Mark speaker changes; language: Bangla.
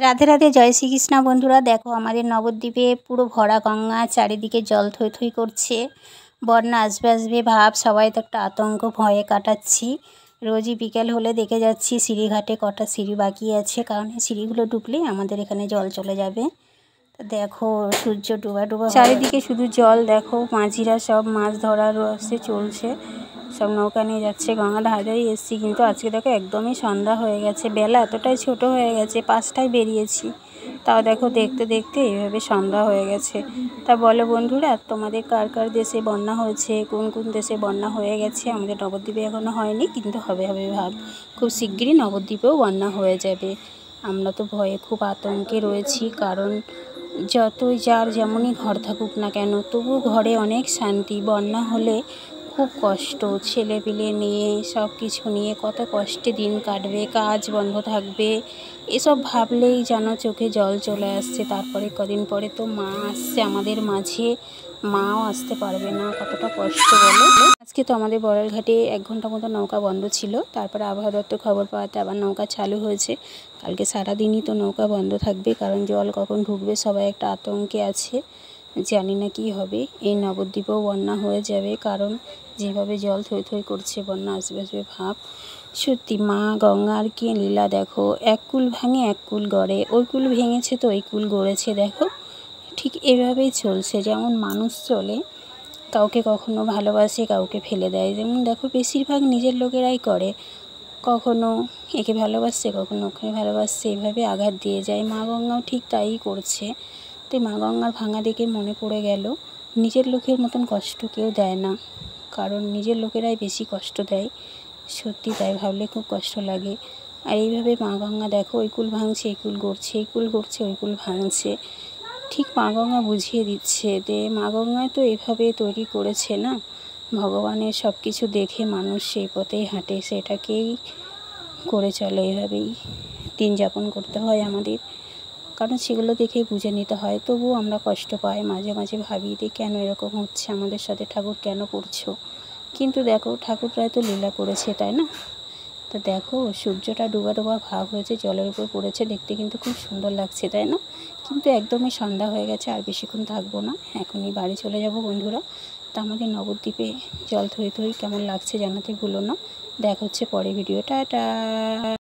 Speaker 1: রাধে রাধে, জয় শ্রীকৃষ্ণ। বন্ধুরা দেখো, আমাদের নবদ্বীপে পুরো ভরা গঙ্গা, চারিদিকে জল থই থই করছে। বন্যা আসবে আসবে ভাব, সবাই তো একটা আতঙ্ক ভয়ে কাটাচ্ছি। রোজই বিকেল হলে দেখে যাচ্ছি সিঁড়িঘাটে কটা সিঁড়ি বাকি আছে, কারণ এই সিঁড়িগুলো ঢুকলেই আমাদের এখানে জল চলে যাবে। তো দেখো সূর্য ডুবা ডুবা, চারিদিকে শুধু জল। দেখো মাঝিরা সব মাছ ধরার রসে চলছে, সব নৌকা নিয়ে যাচ্ছে। গঙ্গা ধারেই এসেছি, কিন্তু আজকে দেখো একদমই সন্ধ্যা হয়ে গেছে। বেলা এতটাই ছোট হয়ে গেছে, 5টায় বেরিয়েছি, তাও দেখো দেখতে দেখতে এইভাবে সন্ধ্যা হয়ে গেছে। তা বলো বন্ধুরা, তোমাদের কার কার দেশে বন্যা হয়েছে, কোন কোন দেশে বন্যা হয়ে গেছে? আমাদের নবদ্বীপে এখনও হয়নি, কিন্তু হবে হবে ভাব। খুব শিগগিরই নবদ্বীপেও বন্যা হয়ে যাবে। আমরা তো ভয়ে খুব আতঙ্কে রয়েছি, কারণ যতই যার যেমনই ঘর থাকুক না কেন, তবু ঘরে অনেক শান্তি। বন্যা হলে খুব কষ্ট, ছেলেপিলে নিয়ে সব কিছু নিয়ে কত কষ্টে দিন কাটবে, কাজ বন্ধ থাকবে, এসব ভাবলেই যেন চোখে জল চলে আসছে। তারপরে কদিন পরে তো মা আসছে আমাদের মাঝে, মাও আসতে পারবে না, কতটা কষ্ট বলো। আজকে তো আমাদের বড়ালঘাটে 1 ঘন্টা মতো নৌকা বন্ধ ছিল, তারপরে আবহাওয়া দপ্তর খবর পাওয়াতে আবার নৌকা চালু হয়েছে। কালকে সারাদিনই তো নৌকা বন্ধ থাকবে, কারণ জল কখন ঢুকবে সবাই একটা আতঙ্কে আছে। জানি না কি হবে, এই নবদ্বীপেও বন্যা হয়ে যাবে, কারণ যেভাবে জল থই থই করছে, বন্যা আসবে আসবে ভাব। সত্যি মা গঙ্গার কি লীলা দেখো, এক কুল ভাঙে এক কুল গড়ে, ওই কুল ভেঙেছে তো ওই কুল গড়েছে। দেখো ঠিক এভাবেই চলছে, যেমন মানুষ চলে, কাউকে কখনো ভালোবাসে কাউকে ফেলে দেয়। যেমন দেখো বেশিরভাগ নিজের লোকেরাই করে, কখনো একে ভালোবাসছে কখনো ওকে ভালোবাসছে, এভাবে আঘাত দিয়ে যায়। মা গঙ্গাও ঠিক তাই করছে। তো মা গঙ্গার ভাঙা দেখে মনে পড়ে গেল, নিজের লোকের মতন কষ্ট কেউ দেয় না, কারণ নিজের লোকেরাই বেশি কষ্ট দেয়। সত্যি তাই, ভাবলে খুব কষ্ট লাগে। আর এইভাবে মা গঙ্গা দেখো, ওই কুল ভাঙছে এই কুল গড়ছে, এই কুল গড়ছে ওই কুল ভাঙছে। ঠিক মা গঙ্গা বুঝিয়ে দিচ্ছে যে মা গঙ্গায় তো এভাবে তৈরি করেছে না, ভগবানের সব কিছু দেখে মানুষ সেই পথেই হাঁটে, সেটাকেই করে চলে। এভাবেই দিন যাপন করতে হয় আমাদের, কারণ সেগুলো দেখে বুঝে নিতে হয়। তবুও আমরা কষ্ট পাই, মাঝে মাঝে ভাবি যে কেন এরকম হচ্ছে আমাদের সাথে, ঠাকুর কেন করছো? কিন্তু দেখো ঠাকুররাই তো লীলা করেছে, তাই না? তো দেখো সূর্যটা ডুবা ডুবা ভাব হয়েছে, জলের উপর পড়েছে, দেখতে কিন্তু খুব সুন্দর লাগছে, তাই না? কিন্তু একদমই সন্ধ্যা হয়ে গেছে, আর বেশিক্ষণ থাকবো না, এখনই বাড়ি চলে যাব বন্ধুরা। তা আমাদের নবদ্বীপে জল থই থই কেমন লাগছে জানাতে ভুলো না। দেখা হচ্ছে পরে ভিডিও, টাটা।